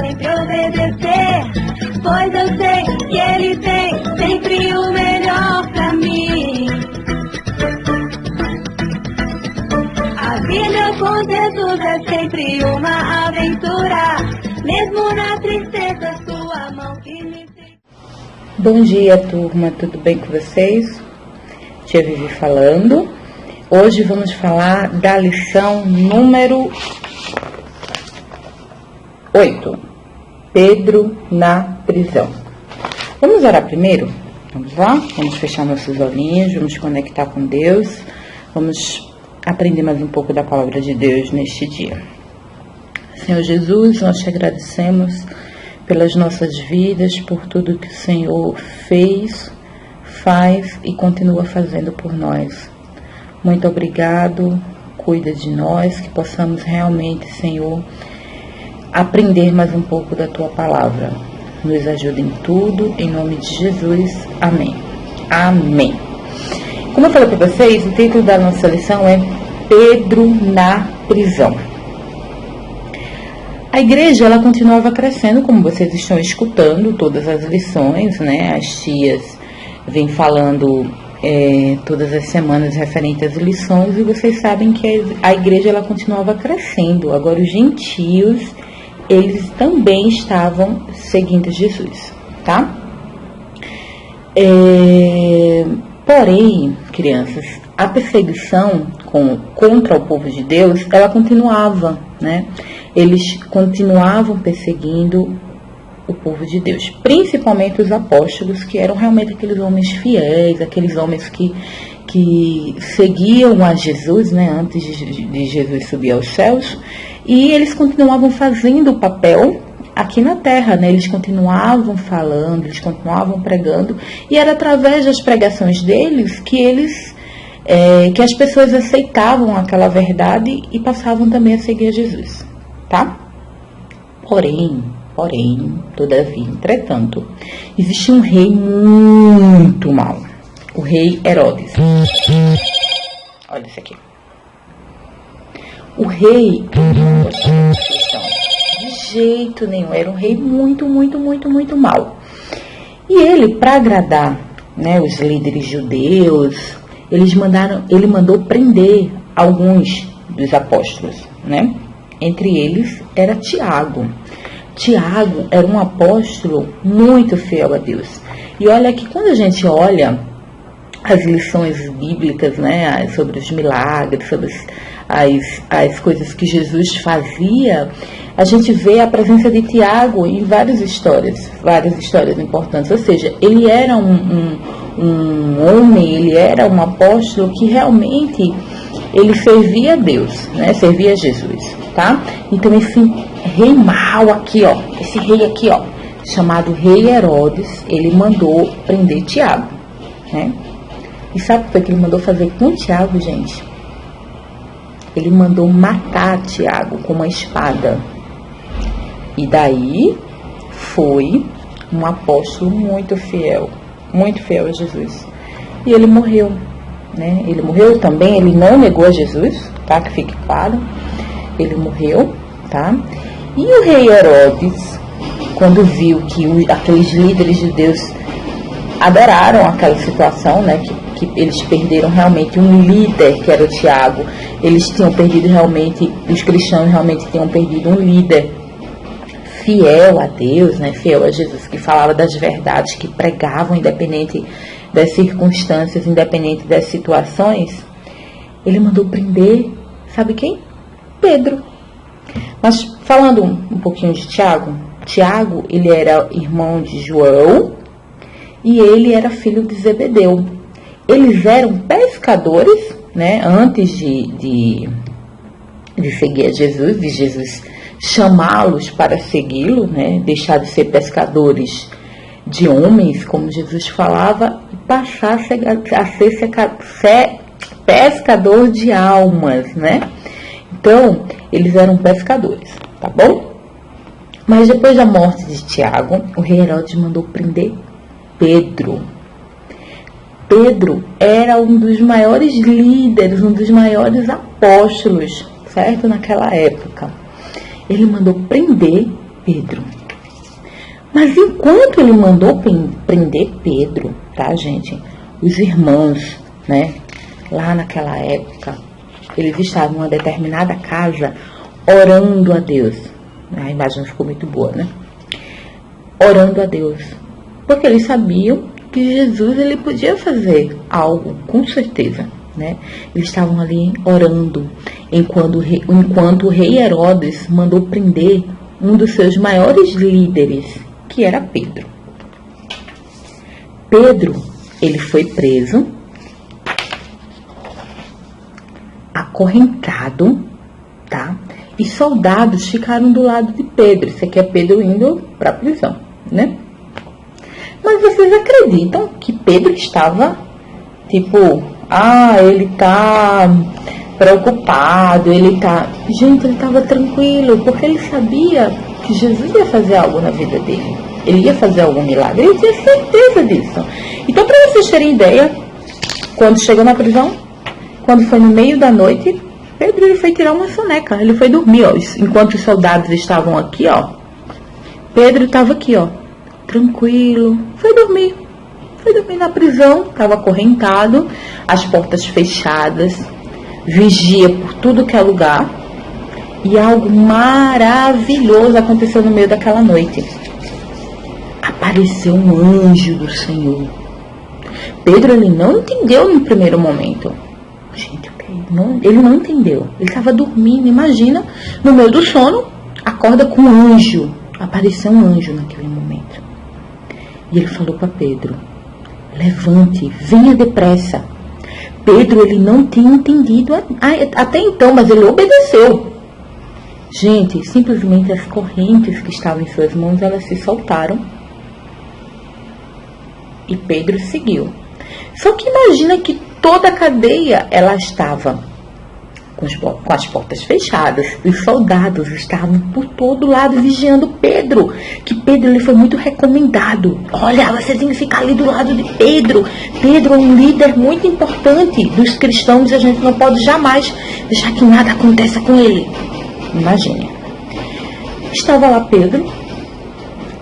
sempre obedecer, pois eu sei que Ele tem sempre o melhor pra mim. A vida com Jesus é sempre uma aventura, mesmo na tristeza, sua mão que me fez. Bom dia, turma, tudo bem com vocês? Tia Vivi falando. Hoje vamos falar da lição número 8. Pedro na prisão. Vamos orar primeiro? Vamos lá? Vamos fechar nossos olhinhos, vamos conectar com Deus, vamos aprender mais um pouco da palavra de Deus neste dia. Senhor Jesus, nós te agradecemos pelas nossas vidas, por tudo que o Senhor fez, faz e continua fazendo por nós. Muito obrigado, cuida de nós, que possamos realmente, Senhor, aprender mais um pouco da Tua palavra. Nos ajuda em tudo, em nome de Jesus. Amém. Amém. Como eu falei para vocês, o título da nossa lição é Pedro na prisão. A igreja, ela continuava crescendo, como vocês estão escutando todas as lições, né? As tias vêm falando todas as semanas referente às lições, e vocês sabem que a igreja, ela continuava crescendo. Agora os gentios, eles também estavam seguindo Jesus, tá? Porém, crianças, a perseguição contra o povo de Deus, ela continuava, né? Eles continuavam perseguindo o povo de Deus, principalmente os apóstolos, que eram realmente aqueles homens fiéis, aqueles homens que seguiam a Jesus, né, antes de Jesus subir aos céus, e eles continuavam fazendo o papel aqui na terra, né? Eles continuavam falando, eles continuavam pregando, e era através das pregações deles que as pessoas aceitavam aquela verdade e passavam também a seguir a Jesus, tá? Porém, todavia, entretanto, existia um rei muito mau, o rei Herodes. Olha isso aqui. O rei não gostava dos cristãos, de jeito nenhum, era um rei muito mau. E ele, para agradar, né, os líderes judeus, ele mandou prender alguns dos apóstolos, né? Entre eles era Tiago. Tiago era um apóstolo muito fiel a Deus. E olha que quando a gente olha as lições bíblicas, né, sobre os milagres, sobre as coisas que Jesus fazia, a gente vê a presença de Tiago em várias histórias importantes. Ou seja, ele era um homem, ele era um apóstolo que realmente ele servia a Deus, né, servia a Jesus, tá? Então esse rei mau aqui, ó, esse rei aqui, ó, chamado rei Herodes, ele mandou prender Tiago, né? E sabe o que ele mandou fazer com Tiago, gente? Ele mandou matar Tiago com uma espada. E daí foi um apóstolo muito fiel a Jesus. E ele morreu, né? Ele morreu também, ele não negou a Jesus, tá? Que fique claro. Ele morreu, tá? E o rei Herodes, quando viu que aqueles líderes de Deus adoraram aquela situação, né? Que eles perderam realmente um líder, que era o Tiago. Eles tinham perdido realmente, os cristãos realmente tinham perdido um líder fiel a Deus, né? Fiel a Jesus, que falava das verdades, que pregavam independente das circunstâncias, independente das situações. Ele mandou prender, sabe quem? Pedro. Mas falando um pouquinho de Tiago, ele era irmão de João e ele era filho de Zebedeu. Eles eram pescadores, né, antes de seguir a Jesus, de Jesus chamá-los para segui-lo, né, deixar de ser pescadores de homens, como Jesus falava, e passar a ser pescador de almas, né? Então, eles eram pescadores, tá bom? Mas depois da morte de Tiago, o rei Herodes mandou prender Pedro. Pedro era um dos maiores líderes, um dos maiores apóstolos, certo? Naquela época. Ele mandou prender Pedro. Mas enquanto ele mandou prender Pedro, tá, gente? Os irmãos, né? Lá naquela época, eles estavam em uma determinada casa orando a Deus. A imagem ficou muito boa, né? Orando a Deus. Porque eles sabiam que Jesus, ele podia fazer algo, com certeza, né? Eles estavam ali orando, enquanto o rei Herodes mandou prender um dos seus maiores líderes, que era Pedro. Pedro, ele foi preso, acorrentado, tá? E soldados ficaram do lado de Pedro. Isso aqui é Pedro indo para a prisão, né? Mas vocês acreditam que Pedro estava, tipo, ele tá preocupado, Gente, ele estava tranquilo, porque ele sabia que Jesus ia fazer algo na vida dele. Ele ia fazer algum milagre, ele tinha certeza disso. Então, para vocês terem ideia, quando chegou na prisão, quando foi no meio da noite, Pedro, ele foi tirar uma soneca, ele foi dormir, ó. Enquanto os soldados estavam aqui, ó, Pedro estava aqui, ó, tranquilo, foi dormir na prisão, estava acorrentado, as portas fechadas, vigia por tudo que é lugar, e algo maravilhoso aconteceu no meio daquela noite. Apareceu um anjo do Senhor. Pedro, ele não entendeu no primeiro momento. Gente, ele não entendeu. Ele estava dormindo, imagina, no meio do sono, acorda com um anjo. Apareceu um anjo naquele momento. E ele falou para Pedro: levante, venha depressa. Pedro, ele não tinha entendido até então, mas ele obedeceu. Gente, simplesmente as correntes que estavam em suas mãos, elas se soltaram. E Pedro seguiu. Só que imagina que toda a cadeia, ela estava com as portas fechadas. Os soldados estavam por todo lado vigiando Pedro. Que Pedro, ele foi muito recomendado. Olha, você tem que ficar ali do lado de Pedro. Pedro é um líder muito importante dos cristãos e a gente não pode jamais deixar que nada aconteça com ele. Imagine. Estava lá Pedro.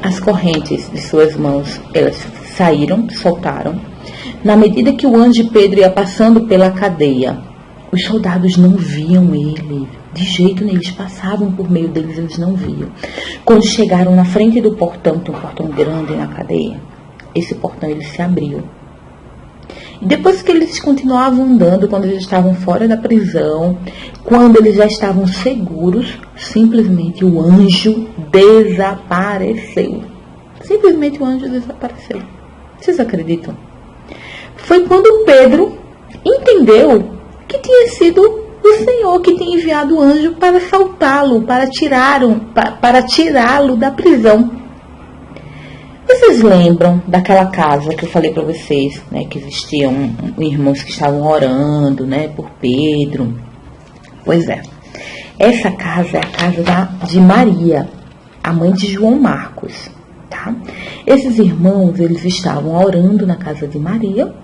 As correntes de suas mãos, elas saíram, soltaram. Na medida que o anjo de Pedro ia passando pela cadeia, os soldados não viam ele, de jeito nenhum, eles passavam por meio deles, eles não viam. Quando chegaram na frente do portão, tem um portão grande na cadeia, esse portão ele se abriu. E depois que eles continuavam andando, quando eles estavam fora da prisão, quando eles já estavam seguros, simplesmente o anjo desapareceu. Simplesmente o anjo desapareceu. Vocês acreditam? Foi quando Pedro entendeu que tinha sido o Senhor que tinha enviado o anjo para saltá-lo, para tirá-lo da prisão. Vocês lembram daquela casa que eu falei para vocês, né, que existiam irmãos que estavam orando, né, por Pedro? Pois é. Essa casa é a casa de Maria, a mãe de João Marcos, tá? Esses irmãos, eles estavam orando na casa de Maria.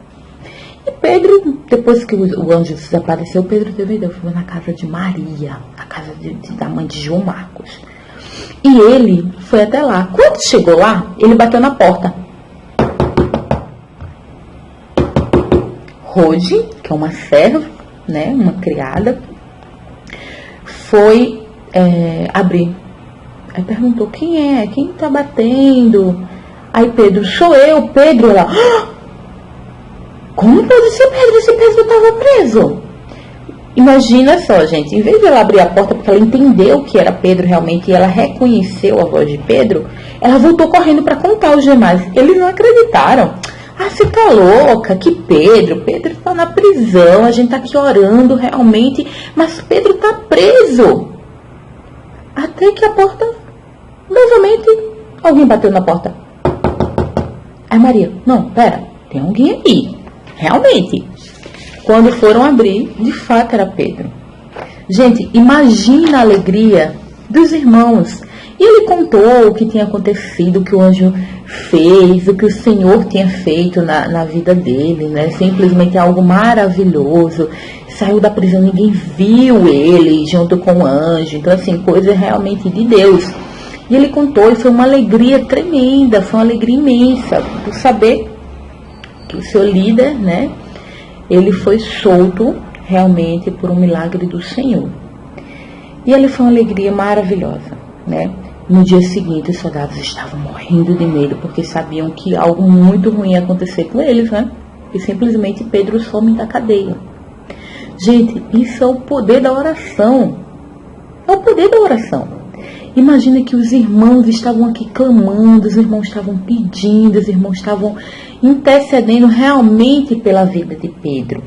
E Pedro, depois que o anjo desapareceu, Pedro foi na casa de Maria, a casa da mãe de João Marcos. E ele foi até lá. Quando chegou lá, ele bateu na porta. Rose, que é uma serva, né, uma criada, foi abrir. Aí perguntou: quem é? Quem tá batendo? Aí Pedro: sou eu, Pedro. Ela: como pode ser Pedro? Esse Pedro estava preso. Imagina só, gente, em vez de ela abrir a porta, porque ela entendeu que era Pedro realmente, e ela reconheceu a voz de Pedro, ela voltou correndo para contar aos demais. Eles não acreditaram. Você tá louca? Que Pedro tá na prisão, a gente tá aqui orando realmente, mas Pedro tá preso. Até que a porta, novamente, alguém bateu na porta. Aí Maria: não, pera, tem alguém aí. Realmente. Quando foram abrir, de fato era Pedro. Gente, imagina a alegria dos irmãos. E ele contou o que tinha acontecido, o que o anjo fez, o que o Senhor tinha feito na vida dele, né? Simplesmente algo maravilhoso. Saiu da prisão, ninguém viu ele junto com o anjo. Então, assim, coisa realmente de Deus. E ele contou, e foi uma alegria tremenda, foi uma alegria imensa, por saber que o seu líder, né, ele foi solto realmente por um milagre do Senhor. E ele foi uma alegria maravilhosa, né? No dia seguinte, os soldados estavam morrendo de medo, porque sabiam que algo muito ruim ia acontecer com eles, né? E simplesmente Pedro some da cadeia. Gente, isso é o poder da oração. É o poder da oração. Imagina que os irmãos estavam aqui clamando, os irmãos estavam pedindo, os irmãos estavam intercedendo realmente pela vida de Pedro.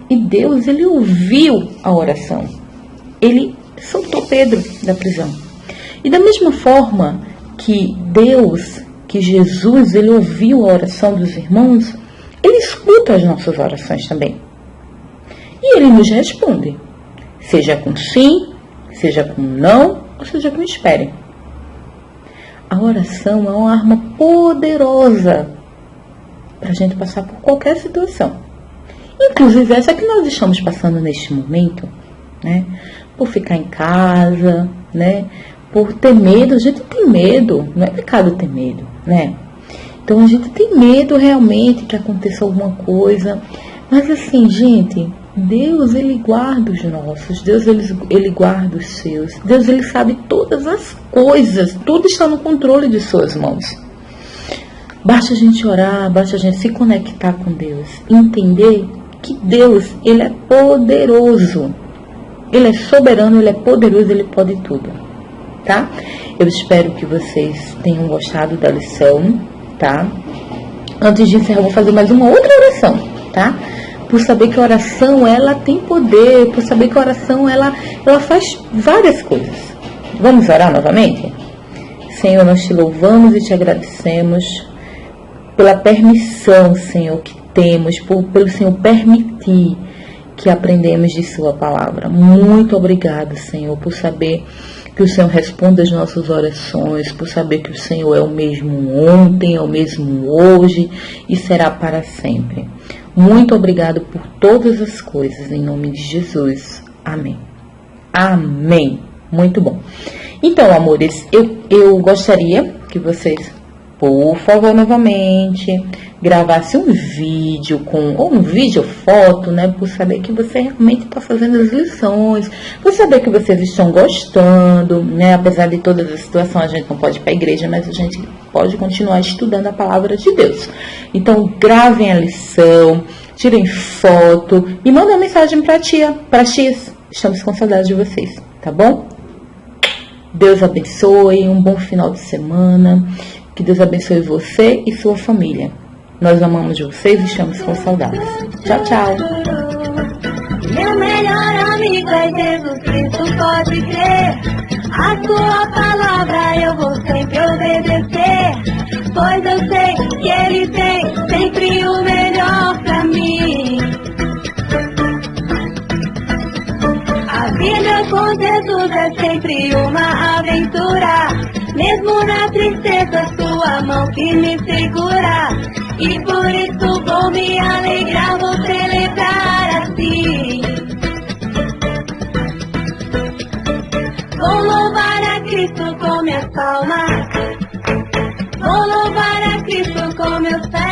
E Deus, ele ouviu a oração. Ele soltou Pedro da prisão. E da mesma forma que Deus, que Jesus, ele ouviu a oração dos irmãos, ele escuta as nossas orações também. E ele nos responde, seja com sim, seja com não, ou seja com espere. A oração é uma arma poderosa para a gente passar por qualquer situação. Inclusive essa que nós estamos passando neste momento, né? Por ficar em casa, né? Por ter medo. A gente tem medo, não é pecado ter medo, né? Então a gente tem medo realmente que aconteça alguma coisa. Mas assim, gente, Deus, ele guarda os nossos, Deus, ele guarda os seus. Deus, ele sabe todas as coisas, tudo está no controle de suas mãos. Basta a gente orar, basta a gente se conectar com Deus, entender que Deus, ele é poderoso, ele é soberano, ele é poderoso, ele pode tudo, tá? Eu espero que vocês tenham gostado da lição, tá? Antes de encerrar, eu vou fazer mais uma outra oração, tá? Por saber que a oração, ela tem poder, por saber que a oração, ela faz várias coisas. Vamos orar novamente? Senhor, nós te louvamos e te agradecemos pela permissão, Senhor, que temos, pelo Senhor permitir que aprendemos de sua palavra. Muito obrigado, Senhor, por saber que o Senhor responde às nossas orações, por saber que o Senhor é o mesmo ontem, é o mesmo hoje e será para sempre. Muito obrigado por todas as coisas, em nome de Jesus. Amém. Amém. Muito bom. Então, amores, eu gostaria que vocês, por favor, novamente, gravasse um vídeo ou um vídeo foto, né, por saber que você realmente está fazendo as lições, por saber que vocês estão gostando, né, apesar de todas as situações, a gente não pode ir para a igreja, mas a gente pode continuar estudando a palavra de Deus. Então, gravem a lição, tirem foto e mandem uma mensagem para as tias. Estamos com saudade de vocês, tá bom? Deus abençoe, um bom final de semana, que Deus abençoe você e sua família. Nós amamos vocês e estamos com saudades. Tchau, tchau. Meu melhor amigo é Jesus Cristo, pode crer. A sua palavra eu vou sempre obedecer, pois eu sei que Ele tem sempre o melhor pra mim. A vida com Jesus é sempre uma aventura, mesmo na tristeza, sua mão que me segura. E por isso vou me alegrar, vou celebrar assim. Vou louvar a Cristo com minhas palmas, vou louvar a Cristo com meus pés.